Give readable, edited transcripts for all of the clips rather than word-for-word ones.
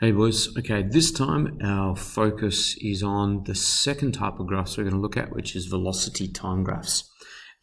Hey boys, okay, this time our focus is on the second type of graphs we're going to look at, which is velocity time graphs.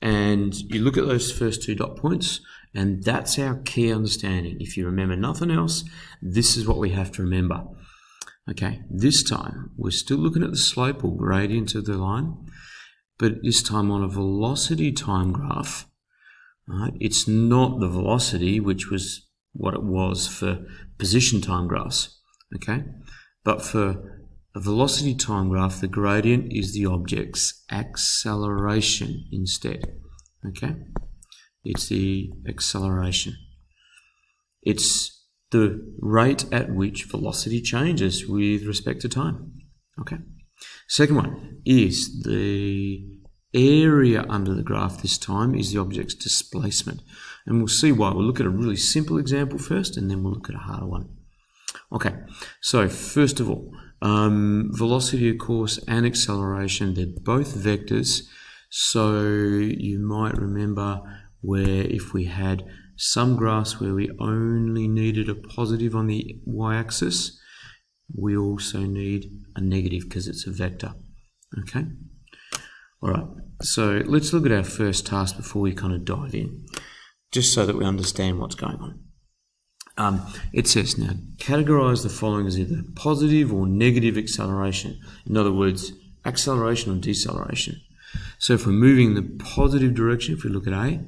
And you look at those first two dot points, and that's our key understanding. If you remember nothing else, this is what we have to remember. Okay, this time we're still looking at the slope or gradient of the line, but this time on a velocity time graph. Right? It's not the velocity, which was what it was for position time graphs. Okay, but for a velocity time graph, the gradient is the object's acceleration instead. Okay, it's the acceleration. It's the rate at which velocity changes with respect to time. Okay, second one is the area under the graph. This time is the object's displacement, and we'll see why. We'll look at a really simple example first, and then we'll look at a harder one. Okay, so first of all, velocity, of course, and acceleration, they're both vectors. So you might remember where if we had some graphs where we only needed a positive on the y-axis, we also need a negative because it's a vector. Okay? All right, so let's look at our first task before we kind of dive in, just so that we understand what's going on. It says now, categorize the following as either positive or negative acceleration. In other words, acceleration or deceleration. So if we're moving in the positive direction, if we look at A,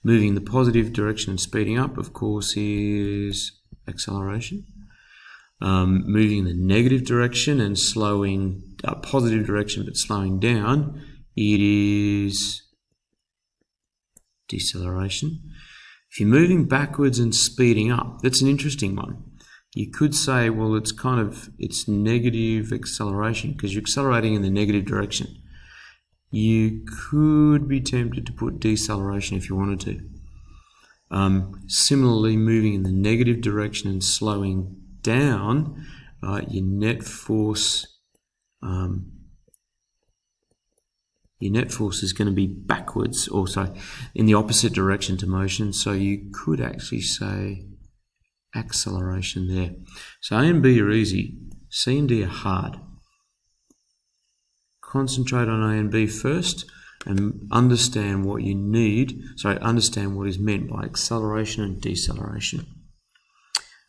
moving in the positive direction and speeding up, of course, is acceleration. Moving in the negative direction and slowing, positive direction but slowing down, it is deceleration. If you're moving backwards and speeding up, that's an interesting one. You could say, well, it's negative acceleration because you're accelerating in the negative direction. You could be tempted to put deceleration if you wanted to. Similarly, moving in the negative direction and slowing down, your net force is going to be backwards, also in the opposite direction to motion. So you could actually say acceleration there. So A and B are easy. C and D are hard. Concentrate on A and B first and understand what you need. Understand what is meant by acceleration and deceleration.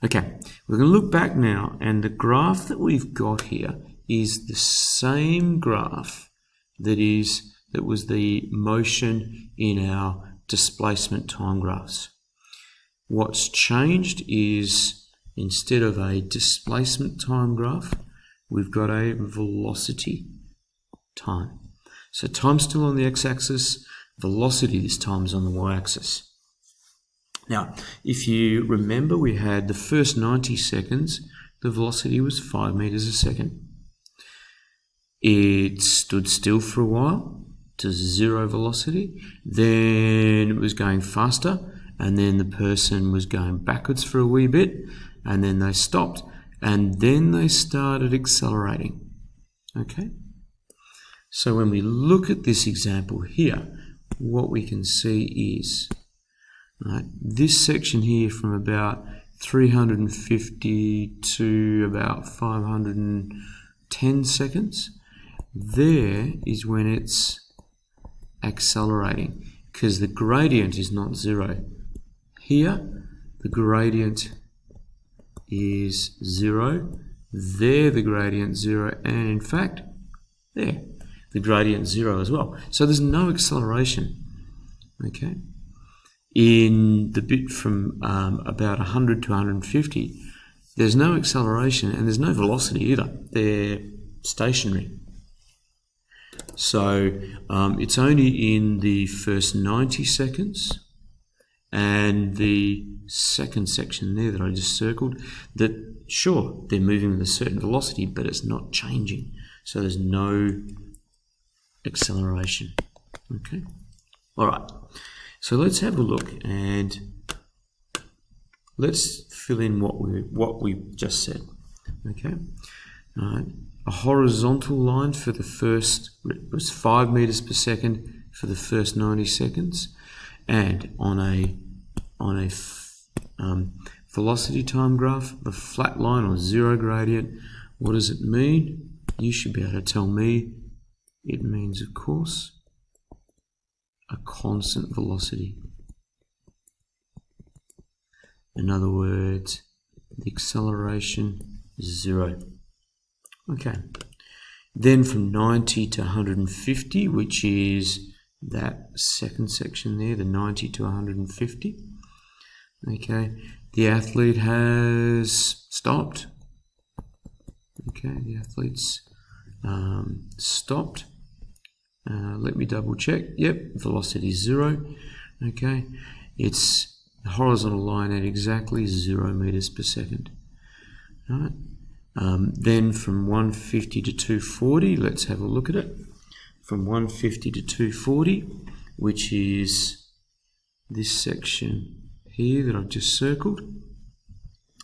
Okay, we're going to look back now, and the graph that we've got here is the same graph that was the motion in our displacement time graphs. What's changed is instead of a displacement time graph, we've got a velocity time. So time's still on the x-axis, velocity this time is on the y-axis. Now, if you remember, we had the first 90 seconds, the velocity was 5 meters a second. It stood still for a while to zero velocity, then it was going faster, and then the person was going backwards for a wee bit, and then they stopped, and then they started accelerating. Okay? So when we look at this example here, what we can see is this section here from about 350 to about 510 seconds, there is when it's accelerating because the gradient is not zero. Here, the gradient is 0. There, the gradient 0. And in fact, there, the gradient 0 as well. So there's no acceleration. Okay. In the bit from about 100 to 150, there's no acceleration and there's no velocity either. They're stationary. So it's only in the first 90 seconds and the second section there that I just circled that, sure, they're moving with a certain velocity, but it's not changing. So there's no acceleration. Okay. All right. So let's have a look and let's fill in what we just said. Okay. All right. A horizontal line for the first was 5 meters per second for the first 90 seconds, and on a velocity time graph, the flat line or zero gradient, what does it mean? You should be able to tell me. It means, of course, a constant velocity. In other words, the acceleration is 0. Okay. Then from 90 to 150, which is that second section there, the 90 to 150. Okay, the athlete has stopped. Okay, the athlete's stopped. Let me double check. Yep, velocity is 0. Okay, it's the horizontal line at exactly 0 meters per second. All right. Then from 150 to 240, let's have a look at it. From 150 to 240, which is this section here that I've just circled.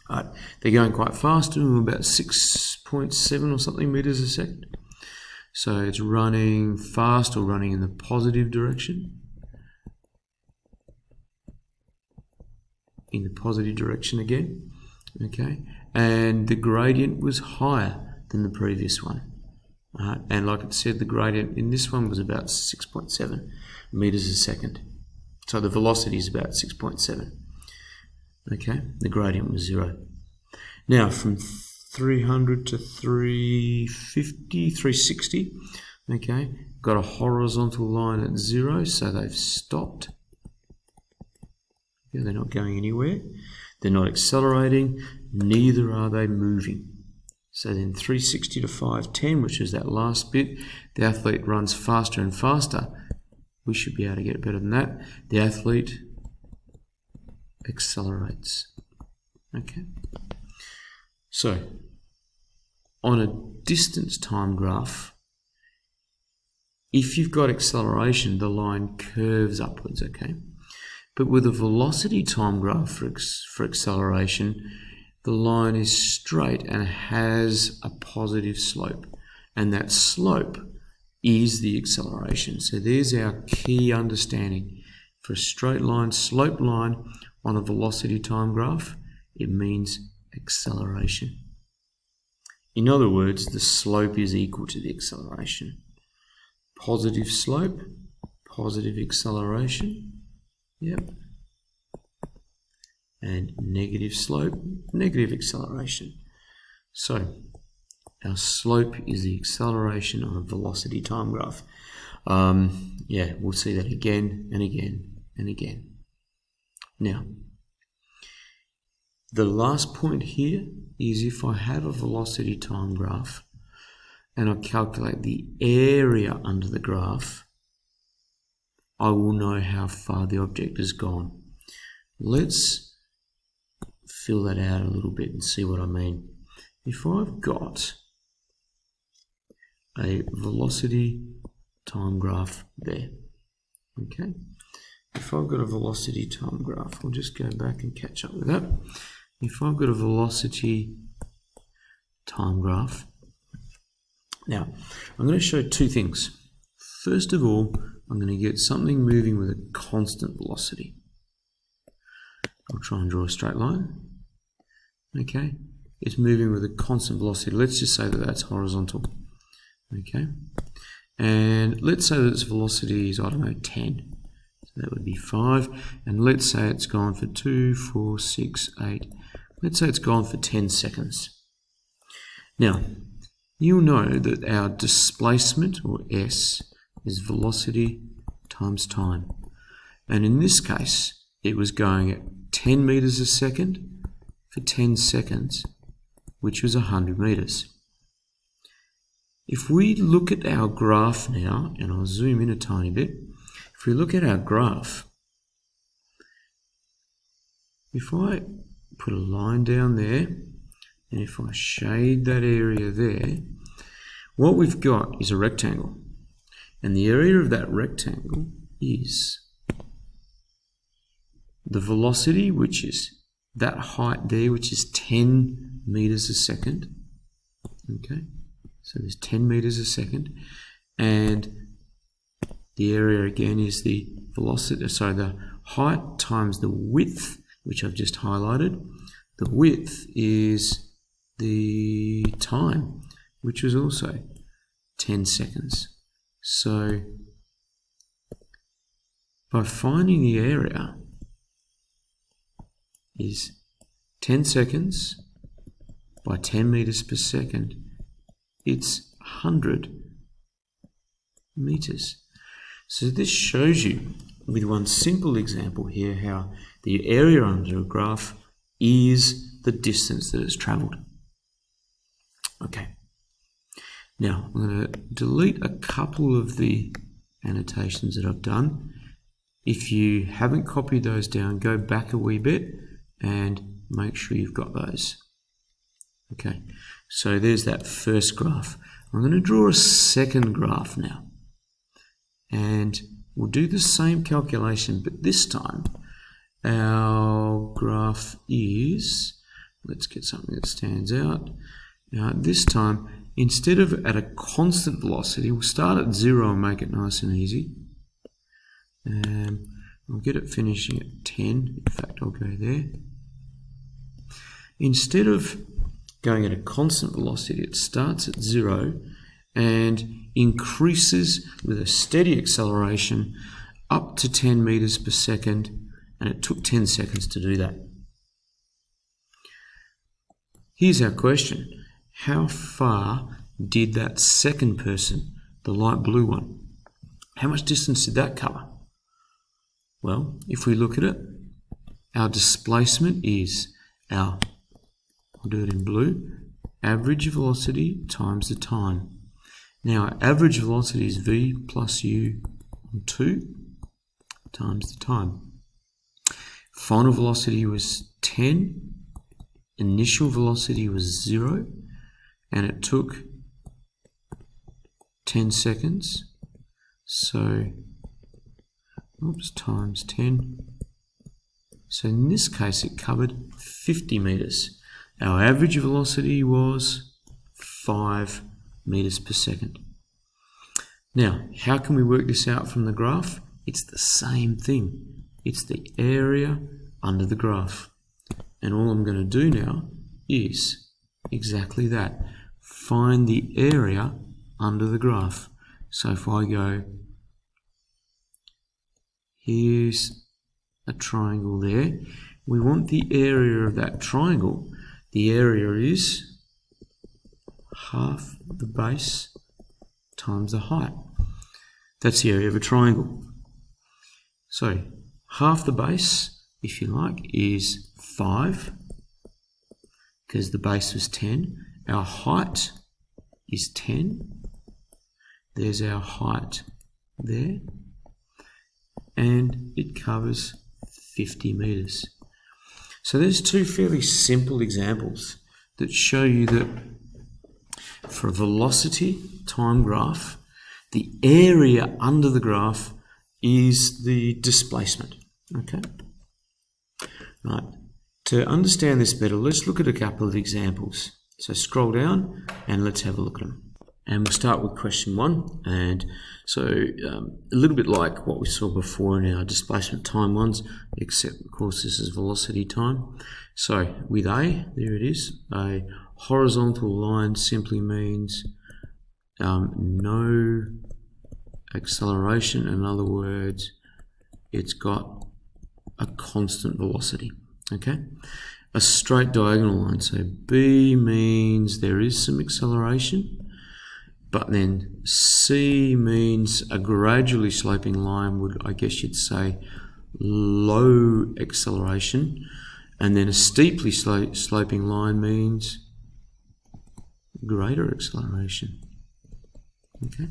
All right. They're going quite fast, about 6.7 or something meters a second. So it's running fast or running in the positive direction. In the positive direction again. Okay, and the gradient was higher than the previous one. And like it said, the gradient in this one was about 6.7 meters a second. So the velocity is about 6.7. Okay, the gradient was 0. Now from 300 to 350, 360, okay, got a horizontal line at 0, so they've stopped. Yeah, they're not going anywhere. They're not accelerating, neither are they moving. So then 360 to 510, which is that last bit, the athlete runs faster and faster. We should be able to get better than that. The athlete accelerates. Okay. So, on a distance time graph, if you've got acceleration, the line curves upwards, okay? But with a velocity time graph for acceleration, the line is straight and has a positive slope. And that slope is the acceleration. So there's our key understanding. For a straight line, slope line on a velocity time graph, it means acceleration. In other words, the slope is equal to the acceleration. Positive slope, positive acceleration. Yep. And negative slope, negative acceleration. So our slope is the acceleration on a velocity time graph. Yeah, we'll see that again and again and again. Now, the last point here is if I have a velocity time graph and I calculate the area under the graph, I will know how far the object has gone. Let's fill that out a little bit and see what I mean. If I've got a velocity time graph there, okay? If I've got a velocity time graph, I'll just go back and catch up with that. If I've got a velocity time graph, now I'm going to show two things. First of all, I'm going to get something moving with a constant velocity. I'll try and draw a straight line. Okay, it's moving with a constant velocity. Let's just say that that's horizontal. Okay, and let's say that its velocity is, I don't know, 10. So that would be 5. And let's say it's gone for 2, 4, 6, 8. Let's say it's gone for 10 seconds. Now, you'll know that our displacement, or S, is velocity times time. And in this case, it was going at 10 meters a second for 10 seconds, which was 100 meters. If we look at our graph now, and I'll zoom in a tiny bit, if we look at our graph, if I put a line down there, and if I shade that area there, what we've got is a rectangle. And the area of that rectangle is the velocity, which is that height there, which is 10 meters a second. Okay, so there's 10 meters a second. And the area again is the velocity, so the height times the width, which I've just highlighted, the width is the time, which was also 10 seconds. So by finding the area is 10 seconds by 10 meters per second, it's 100 meters. So this shows you with one simple example here how the area under a graph is the distance that it's traveled. Okay. Now I'm going to delete a couple of the annotations that I've done. If you haven't copied those down, go back a wee bit and make sure you've got those. Okay, so there's that first graph. I'm going to draw a second graph now. And we'll do the same calculation, but this time our graph is, let's get something that stands out. Now this time, instead of at a constant velocity, we'll start at 0 and make it nice and easy. And I'll get it finishing at 10. In fact, I'll go there. Instead of going at a constant velocity, it starts at 0 and increases with a steady acceleration up to 10 meters per second, and it took 10 seconds to do that. Here's our question. How far did that second person, the light blue one, how much distance did that cover? Well, if we look at it, our displacement is our, I'll do it in blue, average velocity times the time. Now, our average velocity is v plus u on 2 times the time. Final velocity was 10, initial velocity was 0, and it took 10 seconds. So, oops, times 10. So in this case, it covered 50 meters. Our average velocity was 5 meters per second. Now, how can we work this out from the graph? It's the same thing. It's the area under the graph. And all I'm going to do now is exactly that. Find the area under the graph. So if I go, here's a triangle there. We want the area of that triangle. The area is half the base times the height. That's the area of a triangle. So half the base, if you like, is 5, because the base was 10. Our height is 10. There's our height there. And it covers 50 meters. So there's two fairly simple examples that show you that for a velocity time graph, the area under the graph is the displacement. Okay? Right. To understand this better, let's look at a couple of examples. So scroll down and let's have a look at them. And we'll start with question 1. And so a little bit like what we saw before in our displacement time ones, except of course this is velocity time. So with A, there it is, a horizontal line simply means no acceleration. In other words, it's got a constant velocity. Okay? A straight diagonal line, so B means there is some acceleration. But then C means a gradually sloping line would, I guess you'd say, low acceleration. And then a steeply sloping line means greater acceleration. Okay.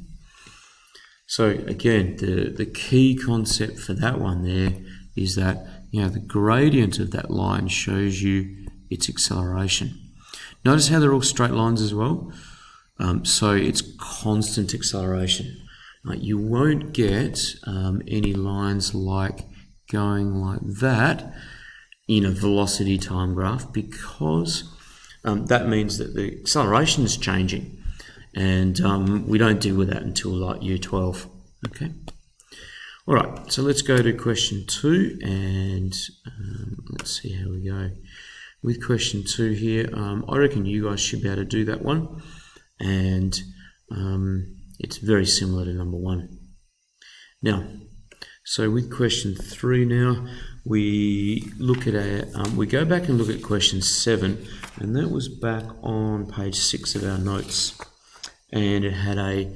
So again, the key concept for that one there is that, you know, the gradient of that line shows you its acceleration. Notice how they're all straight lines as well. So it's constant acceleration. You won't get any lines like going like that in a velocity time graph, because that means that the acceleration is changing, and we don't deal with that until like year 12. Okay. All right, so let's go to question 2 and let's see how we go. with question 2 here, I reckon you guys should be able to do that one, and it's very similar to number 1. Now, so with question 3 now, we look at we go back and look at question 7, and that was back on page 6 of our notes, and it had a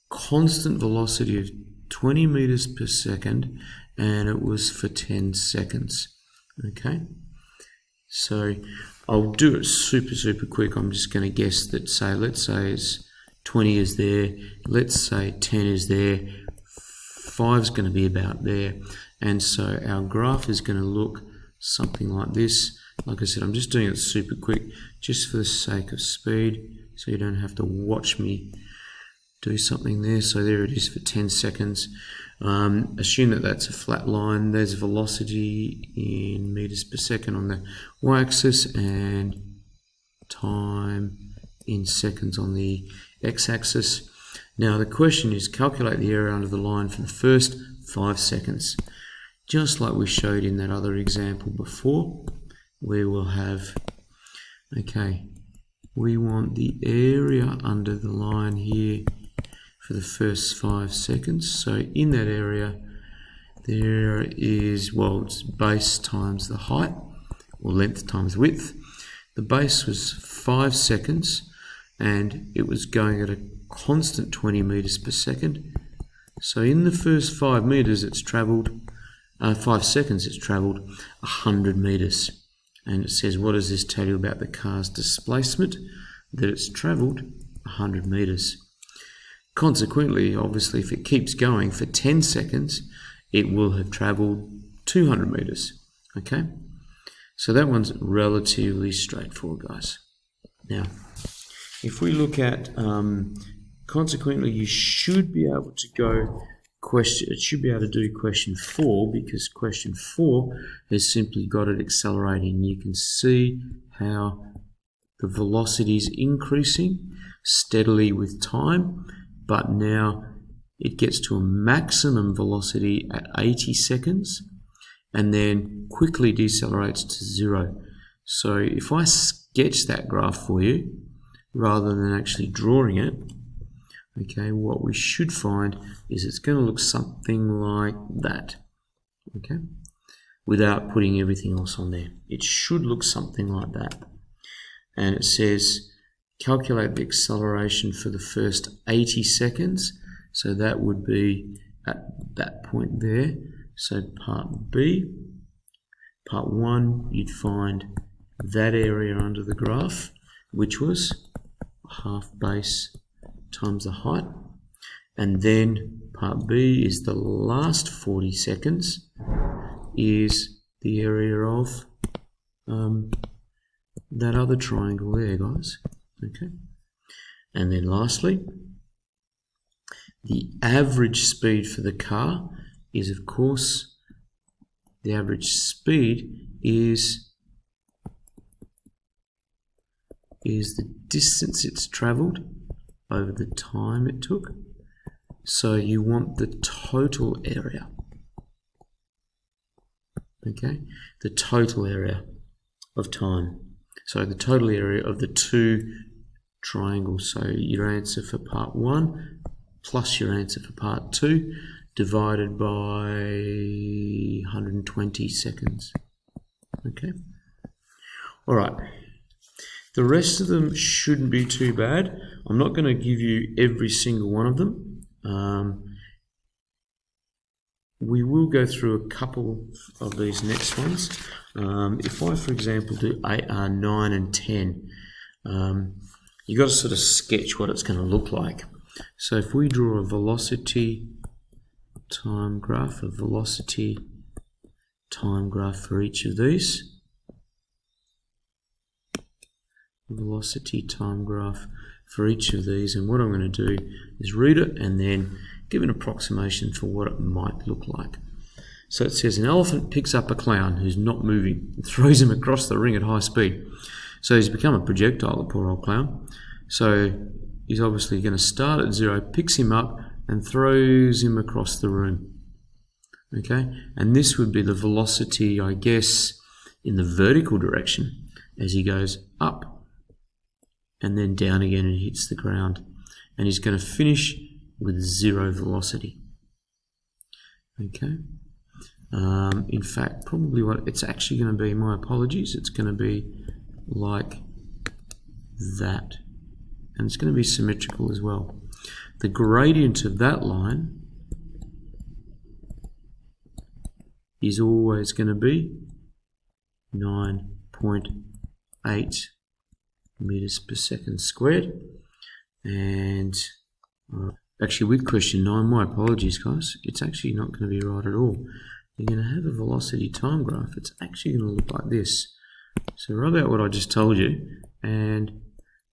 constant velocity of 20 meters per second, and it was for 10 seconds. Okay, so I'll do it super quick. I'm just going to guess that, let's say it's 20 is there, let's say 10 is there, 5 is going to be about there, and so our graph is going to look something like this. Like I said, I'm just doing it super quick just for the sake of speed, so you don't have to watch me do something there. So there it is for 10 seconds. Assume that that's a flat line. There's velocity in meters per second on the y-axis and time in seconds on the x-axis. Now the question is, calculate the area under the line for the first 5 seconds. Just like we showed in that other example before, we will have, okay, we want the area under the line here for the first 5 seconds. So in that area, there is, well, it's base times the height, or length times width. The base was 5 seconds, and it was going at a constant 20 meters per second. So in the first 5 meters, it's travelled, 5 seconds, it's travelled 100 meters. And it says, what does this tell you about the car's displacement? That it's travelled 100 meters. Consequently, obviously, if it keeps going for 10 seconds, it will have travelled 200 meters. Okay, so that one's relatively straightforward, guys. Now, if we look at, consequently, you should be able to go it should be able to do question 4, because question 4 has simply got it accelerating. You can see how the velocity is increasing steadily with time, but now it gets to a maximum velocity at 80 seconds and then quickly decelerates to 0. So if I sketch that graph for you rather than actually drawing it, okay, what we should find is it's going to look something like that, okay, without putting everything else on there. It should look something like that. And it says, calculate the acceleration for the first 80 seconds. So that would be at that point there. So part B, part 1, you'd find that area under the graph, which was half base times the height, and then part B is the last 40 seconds is the area of that other triangle there, guys. Okay, and then lastly, the average speed for the car is, of course, the average speed is the distance it's travelled over the time it took. So you want the total area, okay, the total area of time. So the total area of the two triangles. So your answer for part 1 plus your answer for part 2 divided by 120 seconds. Okay, all right. The rest of them shouldn't be too bad. I'm not going to give you every single one of them. We will go through a couple of these next ones. If I, for example, do 8, 9 and 10, you've got to sort of sketch what it's going to look like. So if we draw a velocity time graph, for each of these, velocity time graph for each of these, and what I'm going to do is read it and then give an approximation for what it might look like. So it says an elephant picks up a clown who's not moving and throws him across the ring at high speed. So he's become a projectile, the poor old clown. So he's obviously going to start at 0, picks him up and throws him across the room. Okay, and this would be the velocity, I guess, in the vertical direction. as he goes up and then down again and hits the ground. And he's going to finish with 0 velocity. Okay. In fact, probably what it's actually going to be, my apologies, it's going to be like that. And it's going to be symmetrical as well. The gradient of that line is always going to be 9.8 meters per second squared. And actually with question 9, my apologies guys, it's actually not going to be right at all. You're going to have a velocity time graph. It's actually going to look like this. So rub out what I just told you, and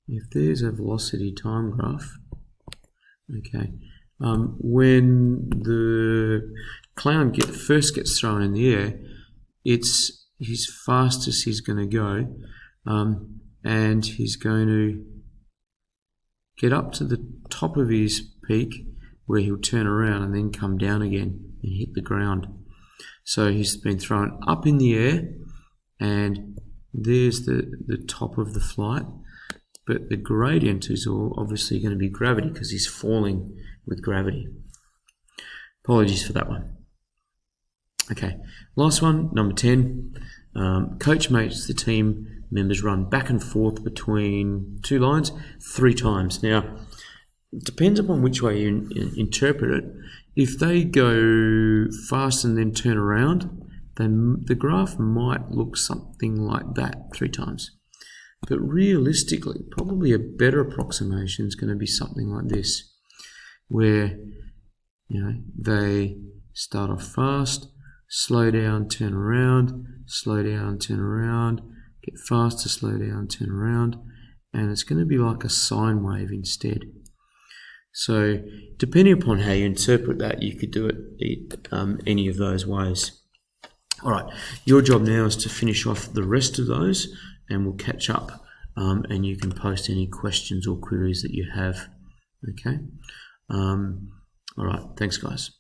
if there's a velocity time graph, okay, when the clown first gets thrown in the air, it's his fastest he's going to go, and he's going to get up to the top of his peak where he'll turn around and then come down again and hit the ground. So he's been thrown up in the air, and there's the top of the flight, but the gradient is all obviously going to be gravity because he's falling with gravity. Apologies for that one. Okay, last one, number 10. Coach makes the team members run back and forth between 2 lines 3 times. Now, it depends upon which way you interpret it. If they go fast and then turn around, then the graph might look something like that 3 times. But realistically, probably a better approximation is going to be something like this, where they start off fast, slow down, turn around, slow down, turn around, get faster, slow down, turn around, and it's going to be like a sine wave instead. So depending upon how you interpret that, you could do it any of those ways. All right, your job now is to finish off the rest of those, and we'll catch up, and you can post any questions or queries that you have. Okay. All right, thanks guys.